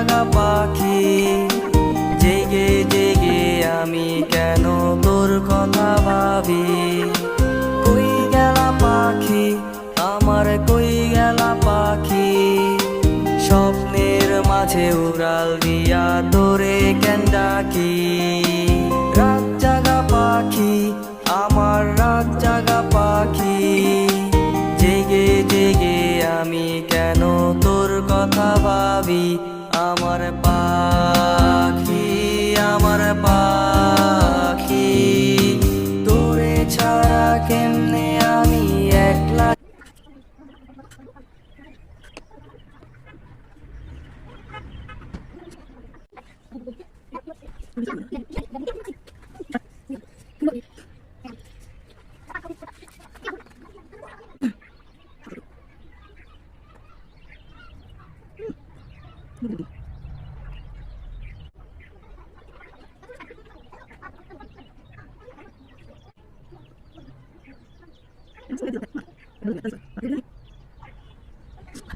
জাগা পাখি, জেগে জেগে আমি কেন তোর কথা ভাবি। কই গেলা পাখি আমার, কই গেলা পাখি, স্বপ্নের মাঝে উড়াল দিয়া তোরে কেন ডাকি। রাত জাগা পাখি আমার, রাত জাগা পাখি, জেগে জেগে আমি কেন তোর কথা ভাবি। আমার পাখি, আমার পাখি, তোরে ছাড়া কেমনে আমি একলা। Thank you.